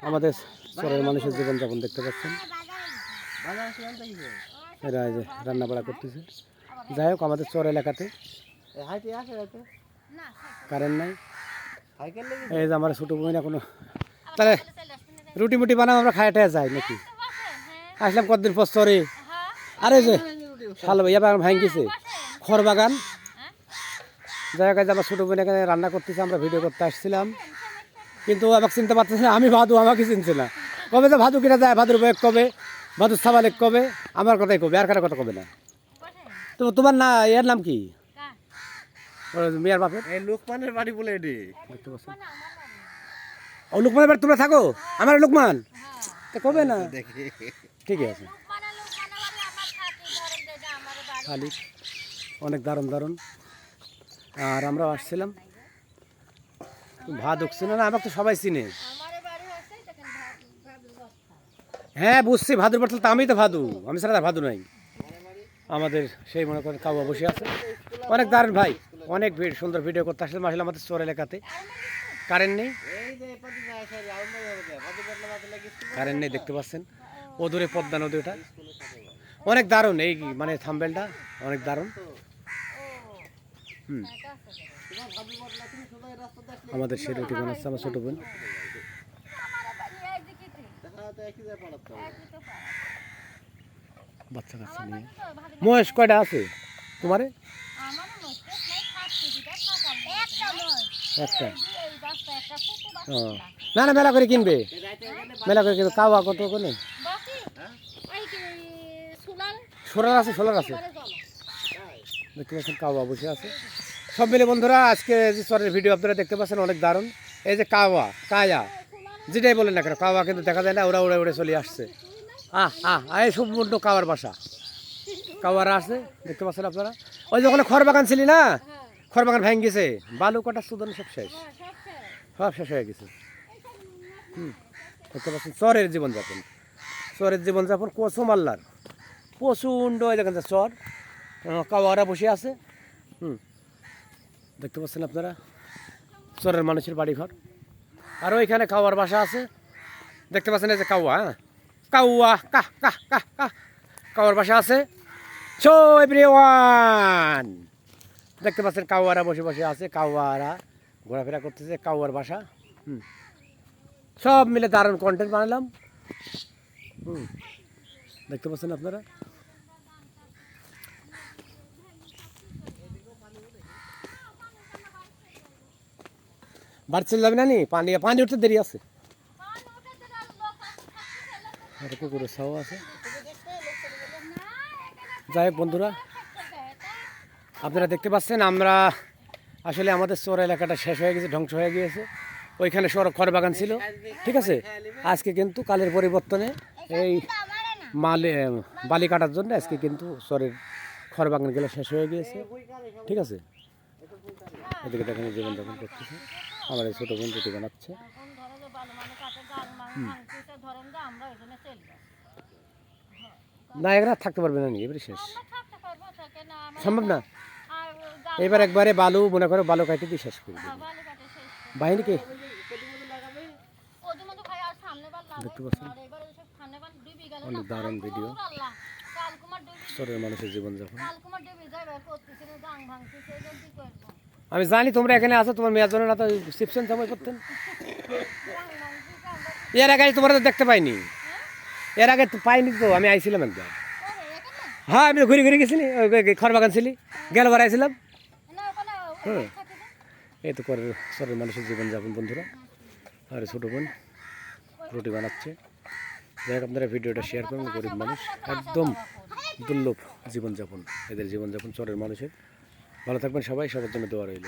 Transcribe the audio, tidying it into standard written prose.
আমাদের চরের মানুষের জীবনযাপন দেখতে পাচ্ছেন। এরা এই যে রান্না বাড়া করতেছে। যাই হোক, আমাদের চর এলাকাতে কারেন্ট নাই। এই যে আমার ছোটো বোন এখনো, তাহলে রুটি মুটি বানাও, আমরা খাই টাই যাই নাকি? আসলাম কতদিন পর চরে। আরে যে শাল ভাইয়া বাগান ভাঙিছে, খড় বাগান। যাই হোক, আমার ছোটো বোন এখানে রান্না করতেছে, আমরা ভিডিও করতে আসছিলাম, কিন্তু আমাকে চিনতে পারতেছে না। আমি ভাদু, আমাকে চিনছে না। কবে যে ভাদু কিনা যায়, ভাদুর বয়েক কবে, ভাদুর সাবালেক কবে, আমার কথাই কবে, আর কারো কথা কবে না। তো তোমার না এর নাম কি? মেয়ের বাপের লোকমানের বাড়ি বলে এটি। ও লোকমানের বাড়ি তোমরা থাকো? আমার লোকমান তা কবে না, ঠিক আছে। খালি অনেক দারুণ দারুণ। আর আমরাও আসছিলাম। ভাত উঠছে না, আমাকে তো সবাই চিনে। হ্যাঁ বুঝছি, ভাদুর বাটল তো আমি তো ভাদু, আমি ছাড়া ভাদু নাই। আমাদের সেই মনে করেন কাউয়া বসে আছে, অনেক দারুণ ভাই, অনেক সুন্দর ভিডিও করতে আসলে আসলে আমাদের চর এলাকাতে কারেন্ট নেই। কারেন্ট নেই দেখতে পাচ্ছেন, ও দূরে পদ্মা নদী, ওটা অনেক দারুণ। এই মানে থাম্বেলটা অনেক দারুণ। আমাদের সে রুটি বানাচ্ছে আমার ছোট বোন। বাচ্চা কাচ্চা নিয়ে মহেশ কয়টা আছে তোমারে? একটা। না না, মেলা করে কিনবে, মেলা করে কিনবে। কাওয়া কত কোনে? সোলার আছে, সোলার আছে। দেখতে পাচ্ছেন কাওয়া বসে আছে। সব মিলে বন্ধুরা আজকে যে চরের ভিডিও আপনারা দেখতে পাচ্ছেন অনেক দারুণ। এই যে কাওয়া, কায়া যেটাই বলেন না কেন, কাওয়া কিন্তু দেখা যায় না, ওরা উড়ে উড়ে চলে আসছে। এই সম্পূর্ণ কাওয়ার বাসা, কাওয়ারা আছে দেখতে পাচ্ছেন আপনারা। ওই যে ওখানে খড় বাগান ছিলি না, খড় বাগান ভেঙে গেছে, বালু কাটা সুদন সব শেষ, সব শেষ হয়ে গেছে। দেখতে পাচ্ছেন চরের জীবনযাপন, চরের জীবনযাপন কসম আল্লাহর প্রচণ্ড। দেখেন চর, কাওয়ারা বসে আছে। দেখতে পাচ্ছেন আপনারা চরের মানুষের বাড়িঘর। আর ওইখানে কাওয়ার বাসা আছে দেখতে পাচ্ছেন। এই যে কাওয়া, কাওয়া কাহ কাহ কাহ কাহ, কাওয়ার বাসা আছে। সো এভরিওয়ান দেখতে পাচ্ছেন কাওয়ারা বসে বসে আছে, কাওয়ারা ঘোরাফেরা করতেছে, কাওয়ার বাসা। সব মিলে দারুণ কন্টেন্ট বানালাম। দেখতে পাচ্ছেন আপনারা। বাড়ি চলে যাবে না নি? পানি পানি উঠতে দেরি আছে, পুকুরের ছাও আছে। যাই হোক বন্ধুরা, আপনারা দেখতে পাচ্ছেন আমরা আসলে আমাদের চর এলাকাটা শেষ হয়ে গেছে, ধ্বংস হয়ে গিয়েছে। ওইখানে খড় বাগান ছিল, ঠিক আছে। আজকে কিন্তু কালের পরিবর্তনে এই বালি কাটার জন্য আজকে কিন্তু চরের খড় বাগানগুলো শেষ হয়ে গিয়েছে, ঠিক আছে। এদিকে দেখেন জীবনযাপন করতেছে আমার এই ছোটো বোন রুটি বানাচ্ছে। না এখানে থাকতে পারবে না নি, এবারে শেষ, সম্ভব না। এবার একবারে বালু মনে করো, বালু কাটি দিয়ে শেষ করে দেবে বাহিনীকে। দেখতে পাচ্ছেন অনেক দারুণ ভিডিও, চরের মানুষের জীবনযাপন। আমি জানি তোমরা এখানে আছো, তোমার মেয়ের জন্য না তো সিপশন সময় করতেন। এর আগে তোমরা তো দেখতে পাইনি, এর আগে তো পাইনি তো, আমি আইছিলাম একবার। হ্যাঁ আমি ঘুরে ঘুরে গেছিলি, ওই খড় বাগান ছিলি, গেল বার আইছিলাম। এই তো করে চরের মানুষের জীবনযাপন বন্ধুরা। আর ছোটো বোন রুটি বানাচ্ছে। যাই হোক আপনারা ভিডিওটা শেয়ার করুন। গরিব মানুষ, একদম দুর্লভ জীবনযাপন এদের জীবনযাপন চরের মানুষের। ভালো থাকবেন সবাই, সবার জন্য দোয়া রইল।